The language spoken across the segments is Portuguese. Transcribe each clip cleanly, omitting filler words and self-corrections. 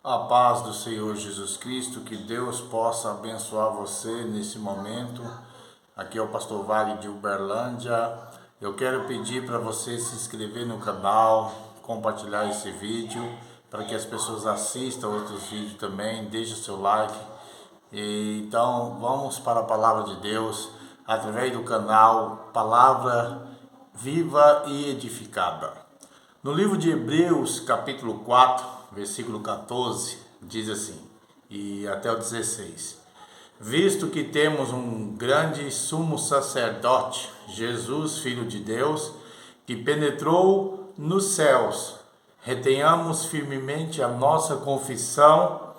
A paz do Senhor Jesus Cristo, que Deus possa abençoar você nesse momento. Aqui é o pastor Vale de Uberlândia. Eu quero pedir para você se inscrever no canal, compartilhar esse vídeo, para que as pessoas assistam outros vídeos também, deixe o seu like. Então vamos para a palavra de Deus, através do canal Palavra Viva e Edificada. No livro de Hebreus, capítulo 4, versículo 14, diz assim, e até o 16. Visto que temos um grande sumo sacerdote, Jesus, Filho de Deus, que penetrou nos céus, retenhamos firmemente a nossa confissão,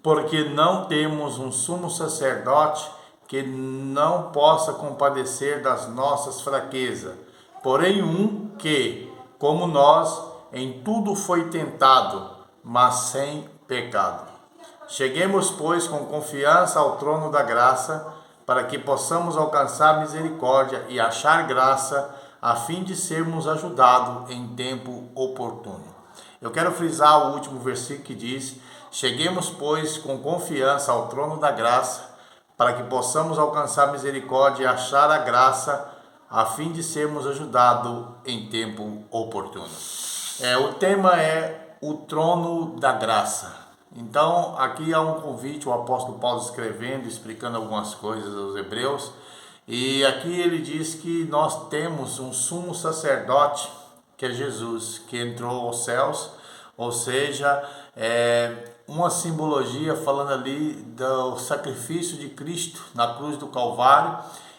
porque não temos um sumo sacerdote que não possa compadecer das nossas fraquezas, porém um que, como nós, em tudo foi tentado, mas sem pecado. Cheguemos, pois, com confiança ao trono da graça, para que possamos alcançar misericórdia e achar graça, a fim de sermos ajudados em tempo oportuno. Eu quero frisar o último versículo que diz: cheguemos, pois, com confiança ao trono da graça, para que possamos alcançar misericórdia e achar a graça, a fim de sermos ajudados em tempo oportuno. O tema é o trono da graça. Então, aqui há um convite, o apóstolo Paulo escrevendo, explicando algumas coisas aos hebreus. E aqui ele diz que nós temos um sumo sacerdote, que é Jesus, que entrou aos céus, ou seja, uma simbologia falando ali do sacrifício de Cristo na cruz do Calvário,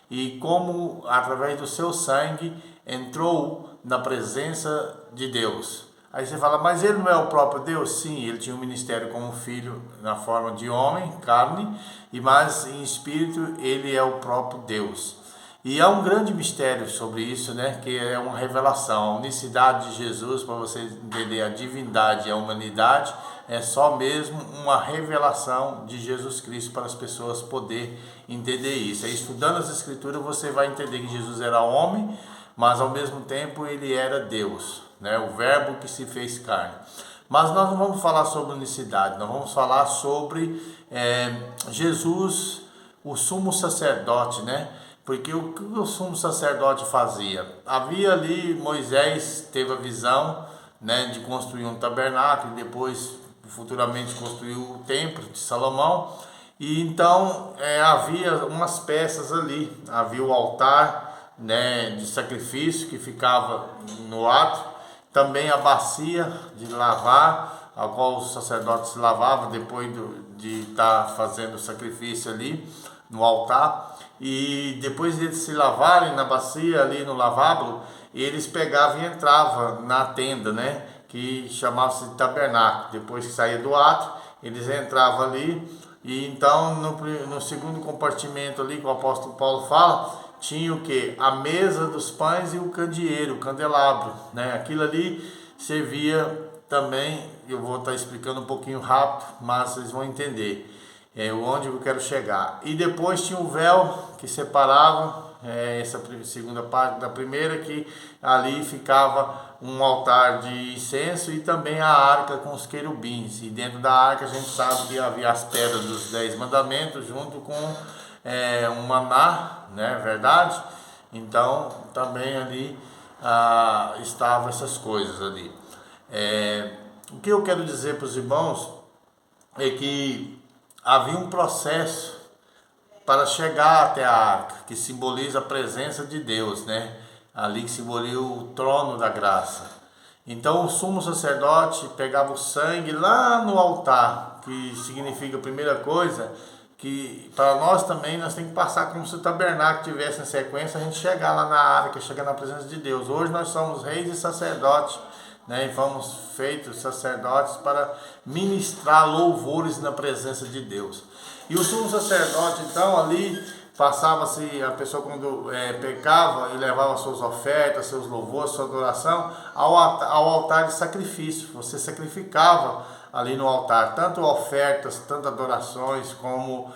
e como através do seu sangue entrou na presença de Deus. Aí você fala, mas ele não é o próprio Deus? Sim, ele tinha um ministério como filho na forma de homem, carne, mas em espírito ele é o próprio Deus. E há um grande mistério sobre isso, né? Que é uma revelação, a unicidade de Jesus, para você entender a divindade e a humanidade, é só mesmo uma revelação de Jesus Cristo para as pessoas poderem entender isso. E estudando as Escrituras você vai entender que Jesus era homem, mas ao mesmo tempo ele era Deus, né? O verbo que se fez carne. Mas nós não vamos falar sobre unicidade, nós vamos falar sobre Jesus, o sumo sacerdote, né? Porque o que o sumo sacerdote fazia? Havia ali, Moisés teve a visão, né, de construir um tabernáculo, e depois futuramente construiu o templo de Salomão. E então havia umas peças ali, havia o altar, né, de sacrifício que ficava no átrio, também a bacia de lavar, a qual os sacerdotes se lavavam depois de estar fazendo o sacrifício ali no altar. E depois de eles se lavarem na bacia ali no lavabo, eles pegavam e entravam na tenda, né, que chamava-se de tabernáculo. Depois que saía do átrio, eles entravam ali. E então no segundo compartimento ali que o apóstolo Paulo fala, tinha o que? A mesa dos pães e o candeeiro, o candelabro, né? Aquilo ali servia também, eu vou estar explicando um pouquinho rápido, mas vocês vão entender onde eu quero chegar. E depois tinha o véu que separava essa segunda parte da primeira, que ali ficava um altar de incenso e também a arca com os querubins. E dentro da arca a gente sabe que havia as pedras dos 10 mandamentos junto com um maná, né, verdade? Então também ali estavam essas coisas ali. O que eu quero dizer para os irmãos é que havia um processo para chegar até a arca, que simboliza a presença de Deus, né? Ali que simboliza o trono da graça. Então o sumo sacerdote pegava o sangue lá no altar, que significa a primeira coisa, que para nós também nós temos que passar como se o tabernáculo tivesse em sequência, a gente chegar lá na arca, chegar na presença de Deus. Hoje nós somos reis e sacerdotes, né? E fomos feitos sacerdotes para ministrar louvores na presença de Deus. E o sumo sacerdote, então, ali passava-se, a pessoa quando pecava e levava suas ofertas, seus louvores, sua adoração ao altar de sacrifício. Você sacrificava ali no altar, tanto ofertas, tanto adorações, como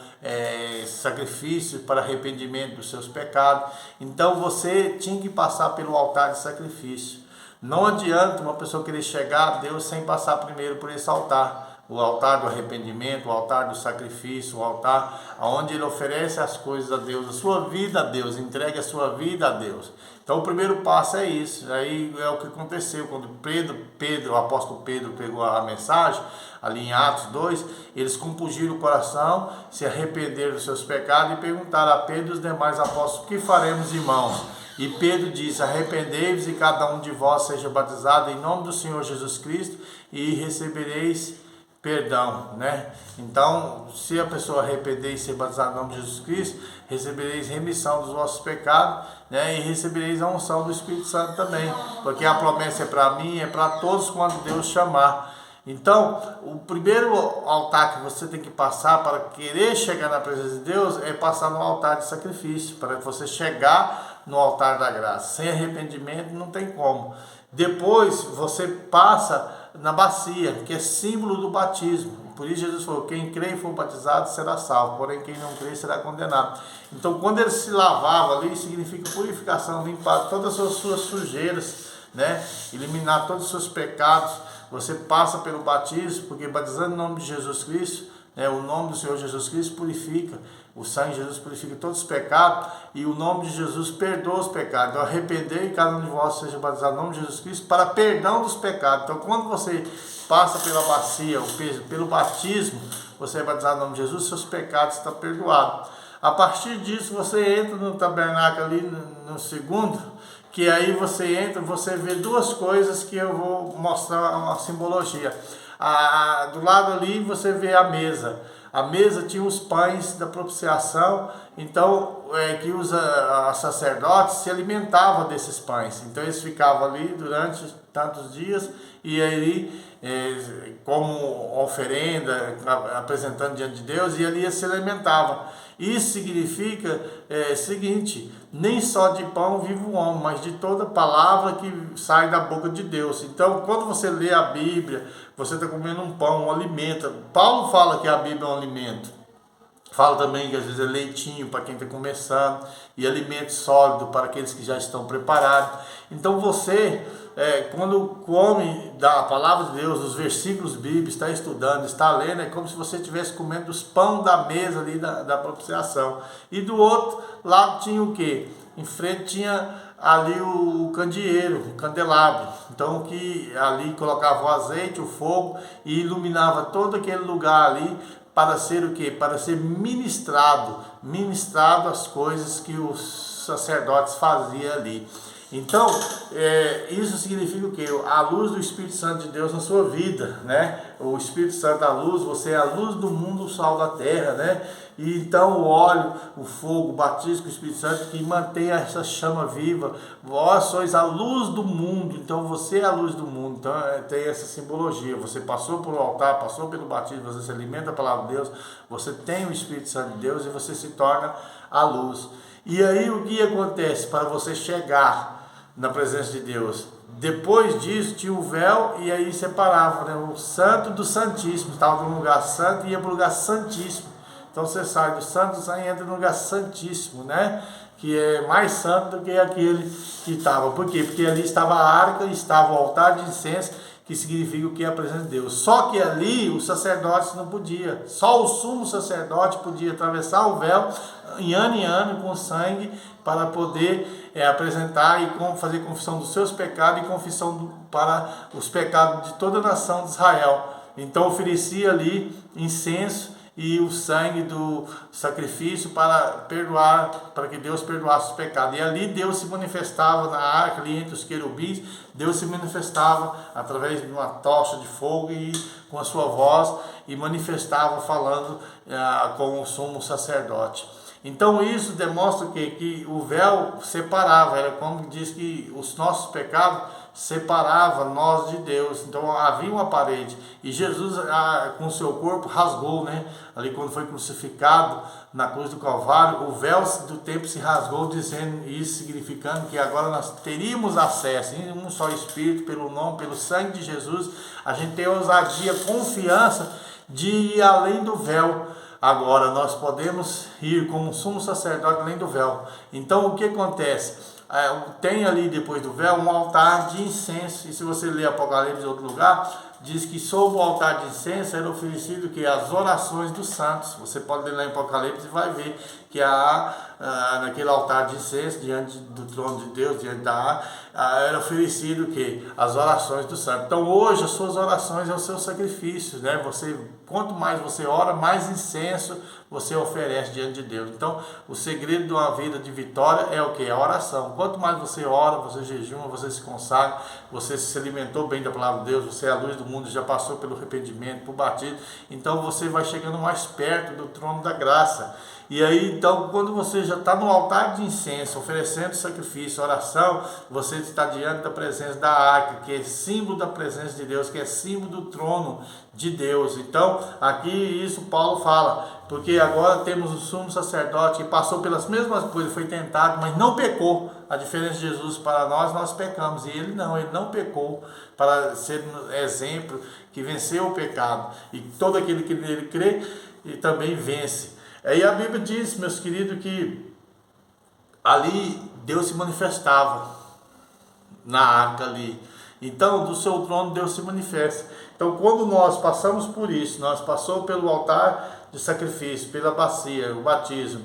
sacrifícios para arrependimento dos seus pecados. Então você tinha que passar pelo altar de sacrifício. Não adianta uma pessoa querer chegar a Deus sem passar primeiro por esse altar. o altar do arrependimento, o altar do sacrifício, o altar onde ele oferece as coisas a Deus, a sua vida a Deus, entregue a sua vida a Deus. Então o primeiro passo é isso. Aí é o que aconteceu quando o apóstolo Pedro pegou a mensagem, ali em Atos 2, eles compungiram o coração, se arrependeram dos seus pecados e perguntaram a Pedro e os demais apóstolos: o que faremos, irmãos? E Pedro disse: arrependei-vos e cada um de vós seja batizado em nome do Senhor Jesus Cristo e recebereis perdão, né? Então, se a pessoa arrepender e ser batizada em nome de Jesus Cristo, recebereis remissão dos vossos pecados, né? E recebereis a unção do Espírito Santo também, porque a promessa é para mim, é para todos quando Deus chamar. Então, o primeiro altar que você tem que passar para querer chegar na presença de Deus é passar no altar de sacrifício, para você chegar no altar da graça. Sem arrependimento não tem como. Depois você passa na bacia, que é símbolo do batismo. Por isso Jesus falou: quem crê e for batizado será salvo, porém quem não crê será condenado. Então, quando ele se lavava ali, significa purificação, limpar todas as suas sujeiras, né? Eliminar todos os seus pecados. Você passa pelo batismo, porque batizando em nome de Jesus Cristo, né, o nome do Senhor Jesus Cristo purifica, o sangue de Jesus purifica todos os pecados, e o nome de Jesus perdoa os pecados. Então, arrependei e cada um de vós seja batizado no nome de Jesus Cristo para perdão dos pecados. Então, quando você passa pela bacia, pelo batismo, você é batizado no nome de Jesus, seus pecados estão perdoados. A partir disso, você entra no tabernáculo ali no segundo, que aí você entra, você vê duas coisas que eu vou mostrar uma simbologia. Do lado ali você vê a mesa. A mesa tinha os pães da propiciação, então que os sacerdotes se alimentavam desses pães. Então eles ficavam ali durante tantos dias e aí como oferenda, apresentando diante de Deus, e ali eles se alimentavam. Isso significa o seguinte: nem só de pão vive o homem, mas de toda palavra que sai da boca de Deus. Então, quando você lê a Bíblia, você está comendo um pão, um alimento. Paulo fala que a Bíblia é um alimento. Fala também que às vezes é leitinho para quem está começando e alimento sólido para aqueles que já estão preparados. Então você, quando come da palavra de Deus, os versículos bíblicos, está estudando, está lendo, é como se você estivesse comendo os pão da mesa ali da propiciação. E do outro lado tinha o quê? Em frente tinha ali o candeeiro, o candelabro. Então que ali colocava o azeite, o fogo e iluminava todo aquele lugar ali, para ser o quê? Para ser ministrado as coisas que os sacerdotes faziam ali. Então, isso significa o quê? A luz do Espírito Santo de Deus na sua vida, né? O Espírito Santo, a luz, você é a luz do mundo, o sal da terra, né? E então o óleo, o fogo, o batismo com o Espírito Santo que mantém essa chama viva. Vós sois a luz do mundo, então você é a luz do mundo. Então tem essa simbologia. Você passou pelo altar, passou pelo batismo, você se alimenta da palavra de Deus, você tem o Espírito Santo de Deus e você se torna a luz. E aí o que acontece para você chegar na presença de Deus? Depois disso tinha o véu e aí separava, né, o santo do santíssimo. Estava no lugar santo e ia para o lugar santíssimo. Então você sai do santo e entra no lugar santíssimo, né? Que é mais santo do que aquele que estava. Por quê? Porque ali estava a arca, estava o altar de incenso, que significa o que é a presença de Deus. Só que ali os sacerdotes não podiam. Só o sumo sacerdote podia atravessar o véu em ano com sangue para poder apresentar e fazer confissão dos seus pecados e confissão para os pecados de toda a nação de Israel. Então oferecia ali incenso e o sangue do sacrifício para que Deus perdoasse os pecados. E ali Deus se manifestava na arca, ali entre os querubins, Deus se manifestava através de uma tocha de fogo e com a sua voz, e manifestava falando com o sumo sacerdote. Então isso demonstra que o véu separava, era como diz que os nossos pecados separava nós de Deus. Então havia uma parede e Jesus com o seu corpo rasgou, né? Ali quando foi crucificado na cruz do Calvário, o véu do templo se rasgou, dizendo isso, significando que agora nós teríamos acesso em um só Espírito, pelo nome, pelo sangue de Jesus. A gente tem ousadia, confiança de ir além do véu. Agora nós podemos ir como sumo sacerdote além do véu. Então o que acontece? Tem ali depois do véu um altar de incenso, e se você ler Apocalipse em outro lugar, diz que sob o altar de incenso era oferecido que as orações dos santos. Você pode ler lá em Apocalipse e vai ver que naquele altar de incenso, diante do trono de Deus, diante era oferecido que as orações dos santos. Então hoje as suas orações é o seu sacrifício, né? Quanto mais você ora, mais incenso você oferece diante de Deus. Então o segredo de uma vida de vitória é o que? A oração. Quanto mais você ora, você jejuma, você se consagra, você se alimentou bem da palavra de Deus, você é a luz do mundo, já passou pelo arrependimento, por batismo, então você vai chegando mais perto do trono da graça. E aí, então, quando você já está no altar de incenso, oferecendo sacrifício, oração, você está diante da presença da arca, que é símbolo da presença de Deus, que é símbolo do trono de Deus. Então, aqui isso Paulo fala, porque agora temos o sumo sacerdote que passou pelas mesmas coisas, foi tentado, mas não pecou. A diferença de Jesus para nós pecamos, e ele não pecou, para ser um exemplo que venceu o pecado, e todo aquele que nele crê, e também vence. Aí a Bíblia diz, meus queridos, que ali Deus se manifestava na arca ali. Então, do seu trono Deus se manifesta. Então, quando nós passamos por isso, nós passamos pelo altar de sacrifício, pela bacia, o batismo,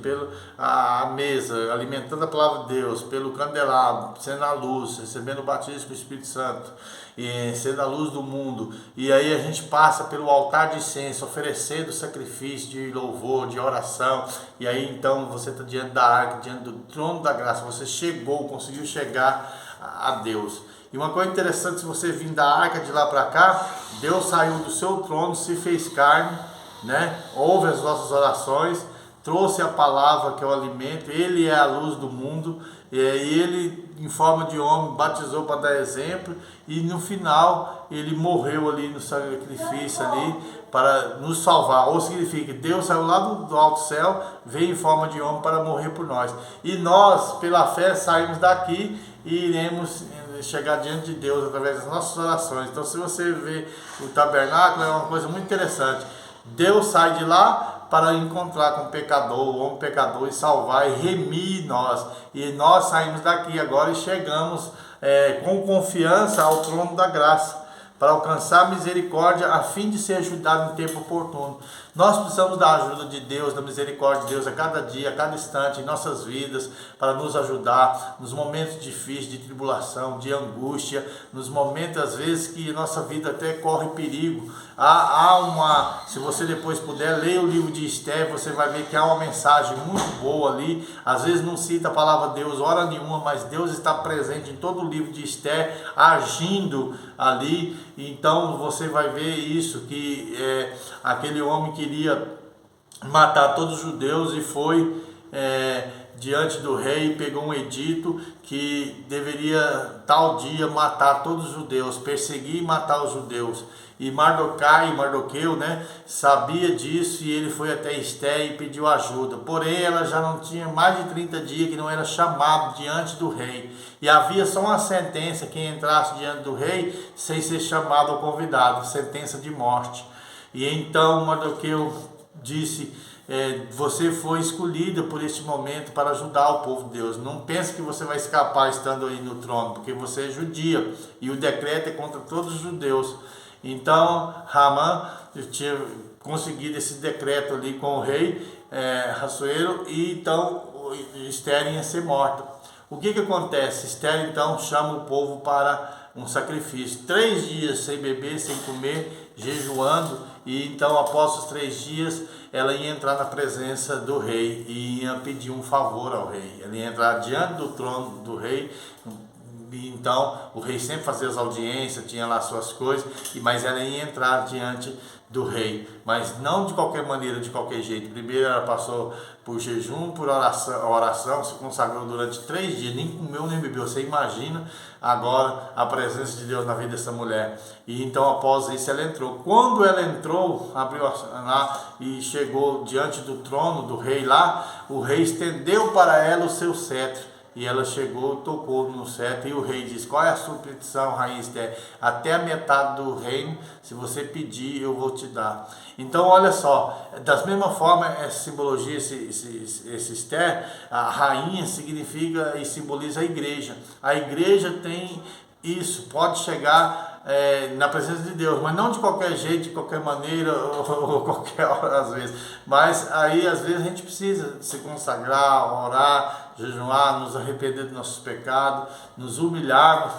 a mesa, alimentando a palavra de Deus, pelo candelabro, sendo a luz, recebendo o batismo com o Espírito Santo, e sendo a luz do mundo. E aí a gente passa pelo altar de incenso, oferecendo sacrifício de louvor, de oração. E aí então você está diante da arca, diante do trono da graça. Você conseguiu chegar a Deus. E uma coisa interessante, se você vir da arca de lá para cá, Deus saiu do seu trono, se fez carne, né? Ouve as nossas orações, trouxe a palavra que é o alimento, ele é a luz do mundo, e ele em forma de homem batizou para dar exemplo, e no final ele morreu ali no sacrifício ali para nos salvar. Ou significa que Deus saiu lá do alto céu, veio em forma de homem para morrer por nós, e nós pela fé saímos daqui e iremos chegar diante de Deus através das nossas orações. Então, se você vê o tabernáculo, é uma coisa muito interessante. Deus sai de lá para encontrar com o pecador, o homem pecador, e salvar e remir nós. E nós saímos daqui agora e chegamos com confiança ao trono da graça, para alcançar misericórdia a fim de ser ajudado em tempo oportuno. Nós precisamos da ajuda de Deus, da misericórdia de Deus a cada dia, a cada instante em nossas vidas, para nos ajudar nos momentos difíceis de tribulação, de angústia, nos momentos às vezes que nossa vida até corre perigo. Se você depois puder, leia o livro de Esther, você vai ver que há uma mensagem muito boa ali. Às vezes não cita a palavra de Deus hora nenhuma, mas Deus está presente em todo o livro de Esther, agindo ali. Então você vai ver isso, que aquele homem queria matar todos os judeus e foi diante do rei, pegou um edito que deveria tal dia matar todos os judeus, perseguir e matar os judeus. E Mardoqueu, né, sabia disso, e ele foi até Esther e pediu ajuda. Porém, ela já não tinha mais de 30 dias que não era chamado diante do rei. E havia só uma sentença: quem entrasse diante do rei sem ser chamado ou convidado, sentença de morte. E então Mardoqueu disse: você foi escolhida por este momento para ajudar o povo de Deus. Não pense que você vai escapar estando aí no trono, porque você é judia e o decreto é contra todos os judeus. Então Ramã tinha conseguido esse decreto ali com o rei Assuero, e então Esther ia ser morta. O que acontece? Esther então chama o povo para um sacrifício, 3 dias sem beber, sem comer, jejuando. E então após os 3 dias ela ia entrar na presença do rei e ia pedir um favor ao rei. Ela ia entrar diante do trono do rei. E então o rei sempre fazia as audiências, tinha lá suas coisas, mas ela ia entrar diante do rei, mas não de qualquer maneira, de qualquer jeito. Primeiro ela passou por jejum, por oração, se consagrou durante 3 dias, nem comeu nem bebeu. Você imagina agora a presença de Deus na vida dessa mulher. E então após isso ela entrou. Quando ela entrou, abriu lá e chegou diante do trono do rei lá, o rei estendeu para ela o seu cetro. E ela chegou, tocou no cetro, e o rei disse: qual é a sua petição, rainha Esther? Até a metade do reino, se você pedir, eu vou te dar. Então olha só, da mesma forma, essa simbologia, esse Esther, a rainha significa e simboliza a igreja. A igreja tem isso, pode chegar na presença de Deus, mas não de qualquer jeito, de qualquer maneira, ou qualquer hora às vezes. Mas aí às vezes a gente precisa se consagrar, orar, jejuar, nos arrepender dos nossos pecados, nos humilharmos.